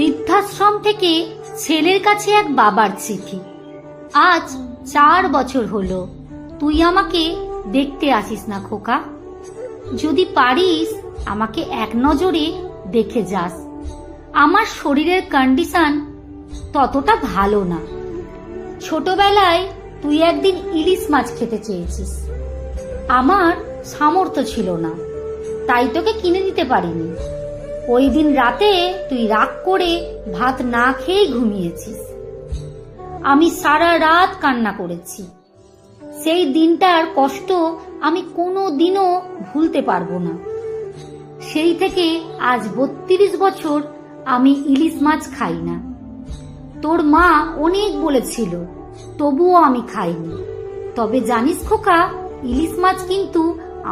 বৃদ্ধাশ্রম থেকে ছেলের কাছে এক বাবার চিঠি। আজ 4 বছর হলো তুই আমাকে দেখতে আসিস না খোকা। যদি পারিস আমাকে এক নজরে দেখে যাস। আমার শরীরের কন্ডিশন ততটা ভালো না। ছোটবেলায় তুই একদিন ইলিশ মাছ খেতে চেয়েছিস, আমার সামর্থ্য ছিল না, তাই তোকে কিনে দিতে পারিনি। ওই দিন রাতে তুই রাগ করে ভাত না খেয়ে ঘুমিয়েছিস। আমি সারা রাত কান্না করেছি। সেই দিনটার কষ্ট আমি কোনো দিনও ভুলতে পারবো না। সেই থেকে আজ 32 বছর আমি ইলিশ মাছ খাই না। তোর মা অনেক বলেছিল, তবুও আমি খাইনি। তবে জানিস খোকা, ইলিশ মাছ কিন্তু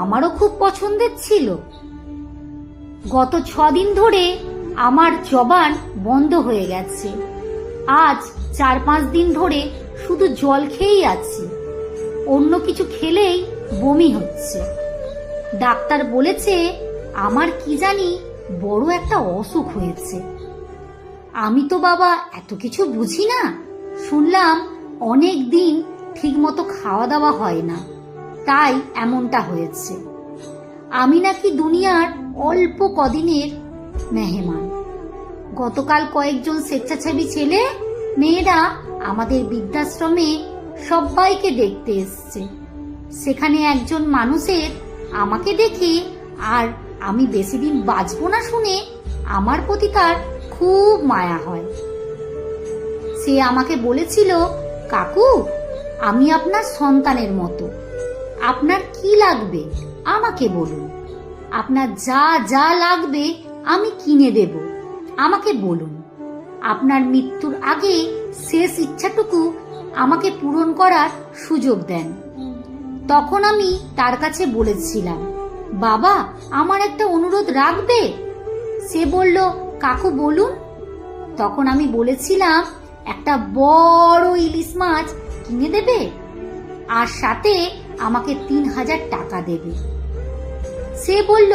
আমারও খুব পছন্দের ছিল। গত 6 দিন ধরে আমার জবান বন্ধ হয়ে গেছে। আজ 4-5 দিন ধরে শুধু জল খেয়েই আছি। অন্য কিছু খেলেই বমি হচ্ছে। ডাক্তার বলেছে আমার কি জানি বড় একটা অসুখ হয়েছে। আমি তো বাবা এত কিছু বুঝি না। শুনলাম অনেক দিন ঠিক মতো খাওয়া দাওয়া হয় না, তাই এমনটা হয়েছে। আমি নাকি দুনিয়ার অল্প কদিনের মেহমান। গতকাল কয়েকজন স্বেচ্ছাসেবী ছেলে মেয়েরা আমাদের বৃদ্ধাশ্রমে সবাইকে দেখতে এসছে। সেখানে একজন মানুষের আমাকে দেখে আর আমি বেশি দিন বাঁচবো না শুনে আমার প্রতি তার খুব মায়া হয়। সে আমাকে বলেছিল, কাকু আমি আপনার সন্তানের মতো। আপনার কি লাগবে আমাকে বলুন, আপনার যা যা লাগবে আমি কিনে দেব, আমাকে বলুন। আপনার মৃত্যুর আগে শেষ ইচ্ছাটুকু আমাকে পূরণ করার সুযোগ দেন। তখন আমি তার কাছে বলেছিলাম, বাবা আমার একটা অনুরোধ রাখবে? সে বলল, কাকু বলুন। তখন আমি বলেছিলাম, একটা বড় ইলিশ মাছ কিনে দেবে আর সাথে আমাকে 3000 টাকা দেবে। সে বলল,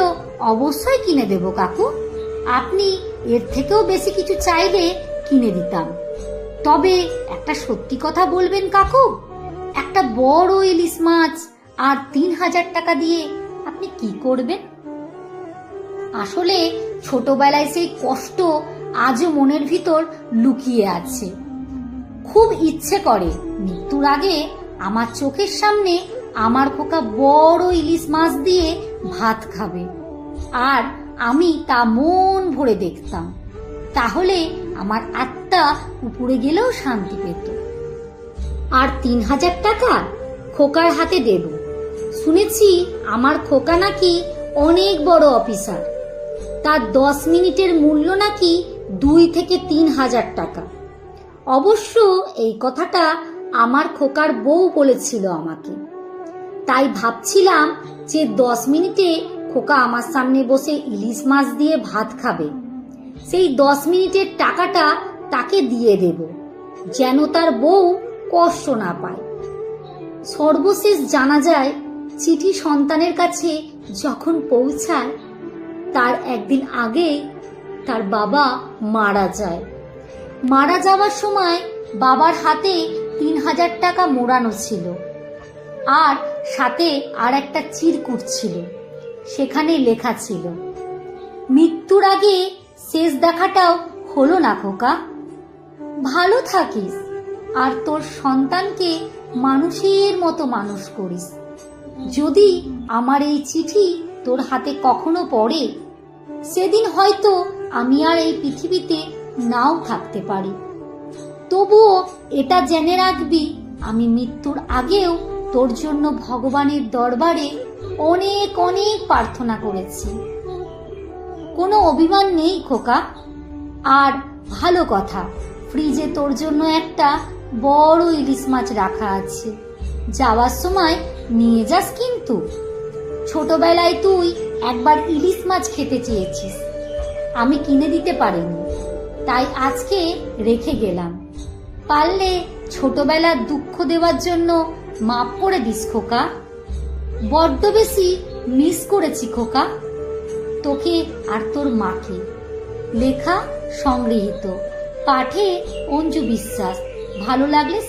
অবশ্যই কিনে দেব কাকু, আপনি এর থেকেও বেশি কিছু চাইলে কিনে দিতাম। তবে একটা সত্যি কথা বলবেন কাকু, একটা বড় ইলিশ মাছ আর 3000 টাকা দিয়ে আপনি কি করবেন? আসলে ছোটবেলায় সেই কষ্ট আজও মনের ভিতর লুকিয়ে আছে। খুব ইচ্ছে করে মৃত্যুর আগে আমার চোখের সামনে আমার খোকা বড় ইলিশ মাছ দিয়ে ভাত খাবে আর আমি তা মন ভরে দেখতাম। তাহলে আমার আত্মা উপরে গেলেও শান্তি পেত। আর 3000 টাকা খোকার হাতে দেব। শুনেছি আমার খোকা নাকি অনেক বড় অফিসার। তার 10 মিনিটের মূল্য নাকি 2 থেকে 3000 টাকা। অবশ্য এই কথাটা আমার খোকার বউ বলেছিল আমাকে। তাই ভাবছিলাম যে 10 মিনিটে খোকা আমার সামনে বসে ইলিশ মাছ দিয়ে ভাত খাবে, সেই 10 মিনিটের টাকাটা তাকে দিয়ে দেব, যেন তার বউ কষ্ট না পায়। সর্বশেষ জানা যায়, চিঠি সন্তানের কাছে যখন পৌঁছায় তার একদিন আগে তার বাবা মারা যায়। মারা যাওয়ার সময় বাবার হাতে 3000 টাকা মোড়ানো ছিল আর সাথে আর একটা চিরকুট ছিল। সেখানে লেখা ছিল, মৃত্যুর আগে শেষ দেখাটাও হলো না খোকা, ভালো থাকিস আর তোর সন্তানকে মানুষের মতো মানুষ করিস। যদি আমার এই চিঠি তোর হাতে কখনো পড়ে, সেদিন হয়তো আমি আর এই পৃথিবীতে নাও থাকতে পারি। তবুও এটা জেনে রাখবি, আমি মৃত্যুর আগেও তোর জন্য ভগবানের দরবারে অনেক অনেক প্রার্থনা করেছি। কোনো অভিমান নেই খোকা। আর ভালো কথা, ফ্রিজে তোর জন্য একটা বড় ইলিশ মাছ রাখা আছে, যাওয়ার সময় নিয়ে যাস কিন্তু। ছোটবেলায় তুই একবার ইলিশ মাছ খেতে চেয়েছিস, আমি কিনে দিতে পারিনি, তাই আজকে রেখে গেলাম। পারলে ছোটবেলার দুঃখ দেওয়ার জন্য মাপ করে দিস খোকা। বড্ড বেশি মিস করেছি খোকা তোকে আর তোর মাকে। লেখা সংগৃহীত। পাঠে অঞ্জু বিশ্বাস। ভালো লাগলে